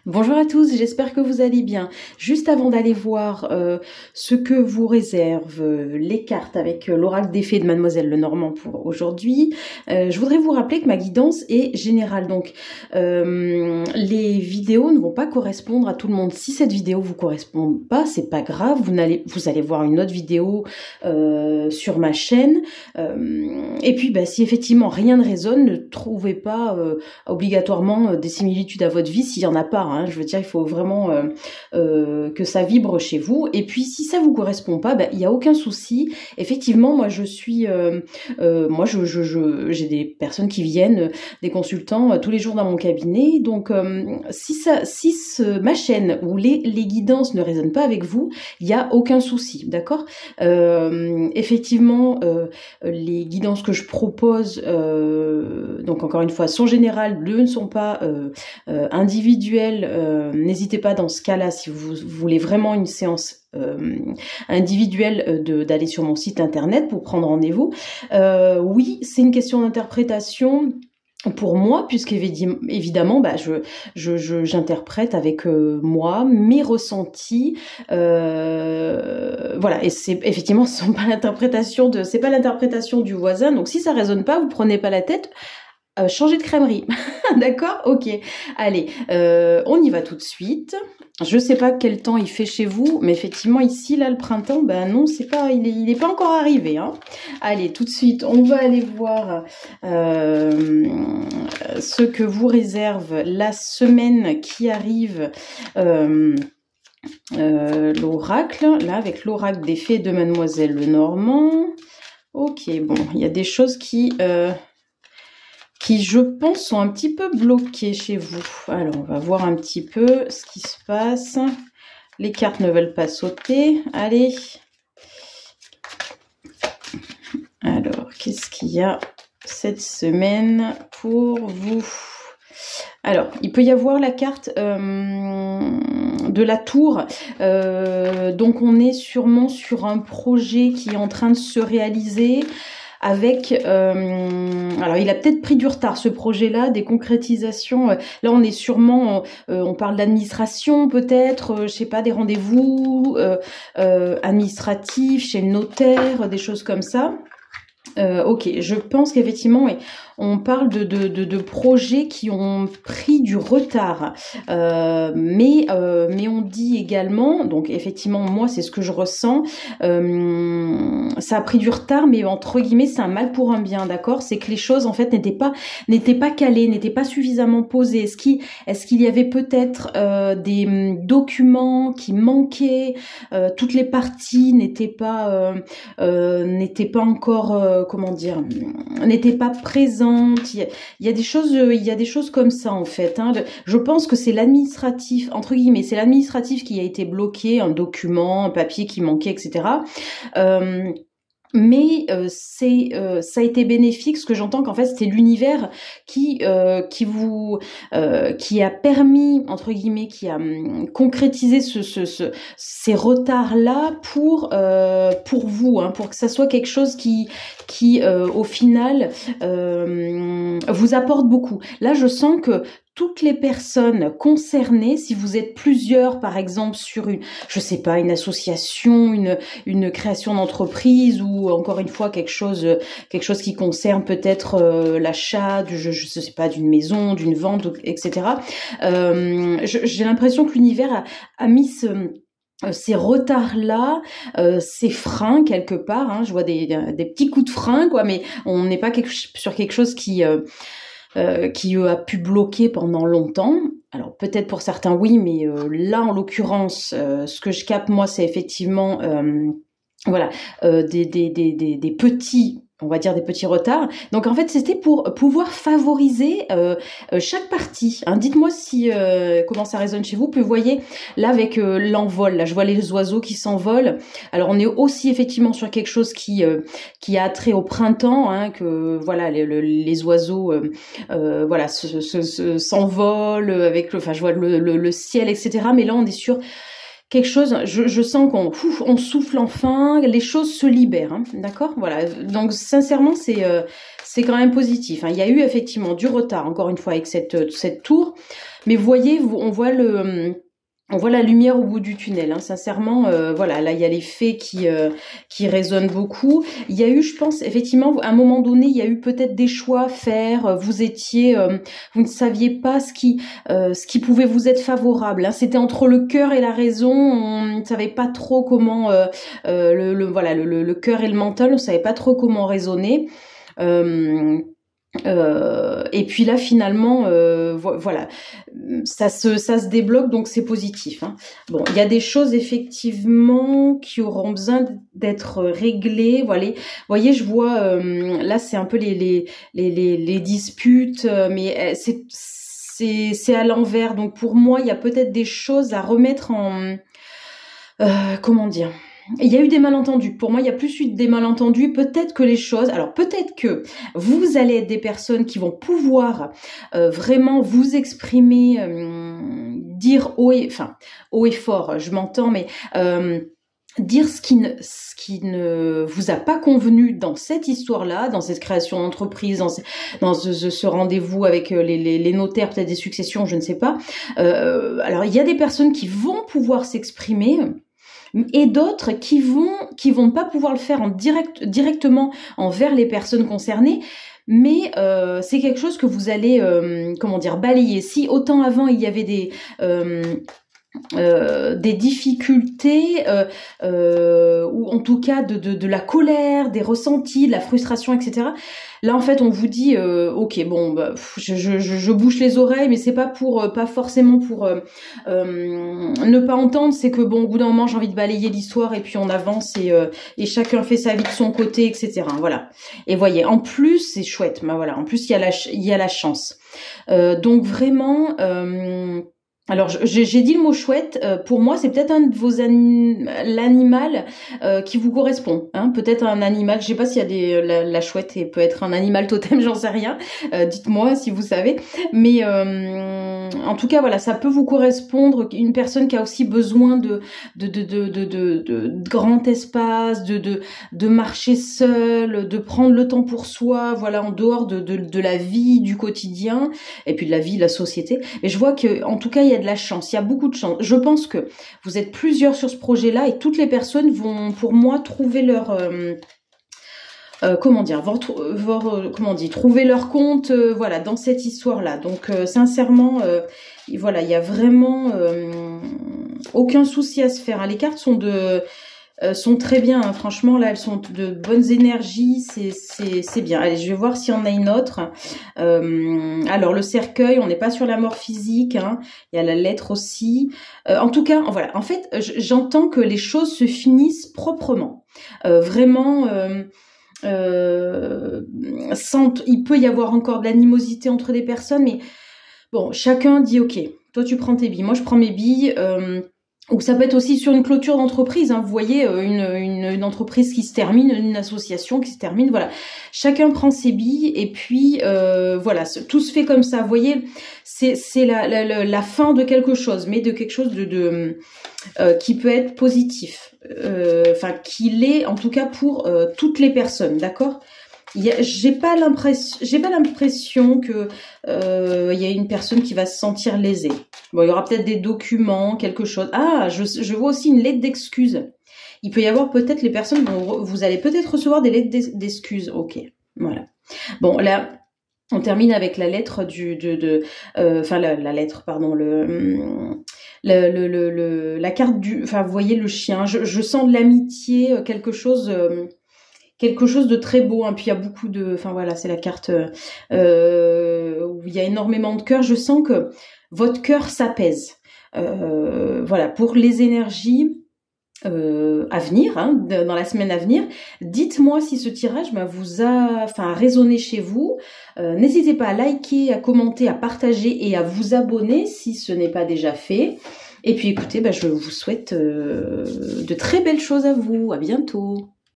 Bonjour à tous, j'espère que vous allez bien. Juste avant d'aller voir ce que vous réservent les cartes avec l'oracle des fées de Mademoiselle Lenormand pour aujourd'hui, je voudrais vous rappeler que ma guidance est générale. Donc, les vidéos ne vont pas correspondre à tout le monde. Si cette vidéo vous correspond pas, c'est pas grave. Vous allez voir une autre vidéo sur ma chaîne. Et puis, si effectivement rien ne résonne, ne trouvez pas obligatoirement des similitudes à votre vie s'il y en a pas. Je veux dire, il faut vraiment que ça vibre chez vous. Et puis, si ça vous correspond pas, il n'y a aucun souci. Effectivement, moi, je suis, j'ai des personnes qui viennent, des consultants tous les jours dans mon cabinet. Donc, ma chaîne ou les guidances ne résonnent pas avec vous, il n'y a aucun souci, d'accord. Effectivement, les guidances que je propose, donc encore une fois, sont générales, ne sont pas individuelles. N'hésitez pas dans ce cas-là, si vous voulez vraiment une séance individuelle, d'aller sur mon site internet pour prendre rendez-vous. Oui, c'est une question d'interprétation pour moi, puisque évidemment, j'interprète avec moi mes ressentis, voilà. Et c'est effectivement, c'est pas l'interprétation du voisin. Donc si ça résonne pas, vous prenez pas la tête. Changer de crèmerie, d'accord? Ok, allez, on y va tout de suite. Je sais pas quel temps il fait chez vous, mais effectivement ici, là, le printemps, non, c'est pas, il est pas encore arrivé, hein. Allez, tout de suite, on va aller voir ce que vous réserve la semaine qui arrive. L'oracle, là, avec l'oracle des fées de Mademoiselle Lenormand. Ok, bon, il y a des choses qui, je pense, sont un petit peu bloquées chez vous. Alors, on va voir un petit peu ce qui se passe. Les cartes ne veulent pas sauter. Allez. Alors, qu'est-ce qu'il y a cette semaine pour vous? Alors, il peut y avoir la carte de la tour. Donc, on est sûrement sur un projet qui est en train de se réaliser. Avec, alors il a peut-être pris du retard ce projet-là, des concrétisations. Là, on est sûrement, on parle d'administration peut-être, je sais pas, des rendez-vous administratifs chez le notaire, des choses comme ça. Ok, je pense qu'effectivement, on parle de projets qui ont pris du retard, mais on dit également, donc effectivement, moi c'est ce que je ressens, ça a pris du retard, mais entre guillemets c'est un mal pour un bien, d'accord. C'est que les choses en fait n'étaient pas calées, n'étaient pas suffisamment posées. Est-ce qu'il y avait peut-être des documents qui manquaient, toutes les parties n'étaient pas encore comment dire, n'étaient pas présentes. Il y a des choses comme ça en fait. Je pense que c'est l'administratif, entre guillemets, c'est l'administratif qui a été bloqué, un document, un papier qui manquait, etc. Mais ça a été bénéfique. Ce que j'entends, qu'en fait c'était l'univers qui a permis, entre guillemets, qui a concrétisé ces retards là pour vous, pour que ça soit quelque chose qui au final vous apporte beaucoup. Là, je sens que toutes les personnes concernées, si vous êtes plusieurs, par exemple, sur une association, une création d'entreprise, ou encore une fois quelque chose qui concerne peut-être l'achat, je sais pas, d'une maison, d'une vente, etc. J'ai l'impression que l'univers a mis ces retards-là, ces freins quelque part, je vois des petits coups de frein, quoi, mais on n'est pas sur quelque chose qui a pu bloquer pendant longtemps. Alors peut-être pour certains oui, mais là en l'occurrence, ce que je capte moi, c'est effectivement des petits, on va dire, des petits retards. Donc en fait c'était pour pouvoir favoriser chaque partie. Dites-moi si comment ça résonne chez vous. Puis vous voyez là avec l'envol, là je vois les oiseaux qui s'envolent. Alors on est aussi effectivement sur quelque chose qui a trait au printemps, que voilà les oiseaux voilà s'envolent avec je vois le ciel, etc. Mais là on est sur quelque chose, je sens qu'on souffle enfin, les choses se libèrent, d'accord, voilà. Donc sincèrement c'est quand même positif. Il y a eu effectivement du retard, encore une fois, avec cette tour, Mais vous voyez, on voit la lumière au bout du tunnel, hein. Sincèrement, voilà, là il y a les faits qui résonnent beaucoup. Il y a eu, je pense, effectivement, à un moment donné, il y a eu peut-être des choix à faire. Vous ne saviez pas ce qui pouvait vous être favorable, hein. C'était entre le cœur et la raison. On ne savait pas trop comment le cœur et le mental, on savait pas trop comment raisonner. Et puis là finalement voilà, ça se débloque, donc c'est positif, hein. Bon, il y a des choses effectivement qui auront besoin d'être réglées. Voilà, vous voyez, je vois là c'est un peu les disputes, mais c'est à l'envers. Donc pour moi il y a peut-être des choses à remettre en comment dire. Il y a eu des malentendus. Pour moi, il y a plus eu des malentendus. Peut-être que les choses... Alors, peut-être que vous allez être des personnes qui vont pouvoir vraiment vous exprimer, dire haut et fort, je m'entends, mais... dire ce qui ne vous a pas convenu dans cette histoire-là, dans cette création d'entreprise, dans ce rendez-vous avec les notaires, peut-être des successions, je ne sais pas. Alors, il y a des personnes qui vont pouvoir s'exprimer, et d'autres qui vont pas pouvoir le faire directement envers les personnes concernées, mais c'est quelque chose que vous allez balayer. Si autant avant il y avait des difficultés ou en tout cas de la colère, des ressentis, de la frustration, etc. Là en fait on vous dit ok, bon bah, je bouche les oreilles, mais c'est pas forcément pour ne pas entendre, c'est que bon, au bout d'un moment j'ai envie de balayer l'histoire et puis on avance et chacun fait sa vie de son côté, etc. Voilà. Et voyez, en plus c'est chouette, bah voilà, en plus il y a la chance. Donc vraiment alors, j'ai dit le mot chouette. Pour moi, c'est peut-être un de vos l'animal qui vous correspond. Hein, peut-être un animal. Je sais pas s'il y a la chouette et peut être un animal totem, j'en sais rien. Dites-moi si vous savez. Mais en tout cas, voilà, ça peut vous correspondre. Une personne qui a aussi besoin de grand espace, de marcher seule, de prendre le temps pour soi. Voilà, en dehors de la vie du quotidien et puis de la vie de la société. Et je vois que, en tout cas, il y a de la chance, il y a beaucoup de chance. Je pense que vous êtes plusieurs sur ce projet-là et toutes les personnes vont, pour moi, trouver leur... trouver leur compte, voilà, dans cette histoire-là. Donc, sincèrement, voilà, il y a vraiment aucun souci à se faire, hein. Les cartes sont très bien, hein. Franchement, là, elles sont de bonnes énergies, c'est bien. Allez, je vais voir s'il y en a une autre. Alors, le cercueil, on n'est pas sur la mort physique, hein. Il y a la lettre aussi. En tout cas, voilà, en fait, j'entends que les choses se finissent proprement. Vraiment... il peut y avoir encore de l'animosité entre des personnes, mais bon, chacun dit ok, toi tu prends tes billes, moi je prends mes billes. Ou ça peut être aussi sur une clôture d'entreprise, hein. Vous voyez, une entreprise qui se termine, une association qui se termine, voilà. Chacun prend ses billes et puis voilà, tout se fait comme ça. Vous voyez, c'est la fin de quelque chose, mais de quelque chose qui peut être positif. Enfin, qui l'est en tout cas pour toutes les personnes, d'accord ? J'ai pas l'impression que il y a une personne qui va se sentir lésée. Bon, il y aura peut-être des documents, quelque chose. Ah, je vois aussi une lettre d'excuse. Il peut y avoir peut-être les personnes vous allez peut-être recevoir des lettres d'excuses. Ok, voilà. Bon, là, on termine avec la lettre la lettre, pardon, la carte enfin, vous voyez le chien. Je sens de l'amitié, quelque chose de très beau, hein. Puis il y a beaucoup enfin voilà, c'est la carte où il y a énormément de cœur. Je sens que votre cœur s'apaise. Voilà, pour les énergies à venir, hein, dans la semaine à venir. Dites-moi si ce tirage vous a résonné chez vous. N'hésitez pas à liker, à commenter, à partager et à vous abonner si ce n'est pas déjà fait. Et puis écoutez, je vous souhaite de très belles choses à vous. À bientôt.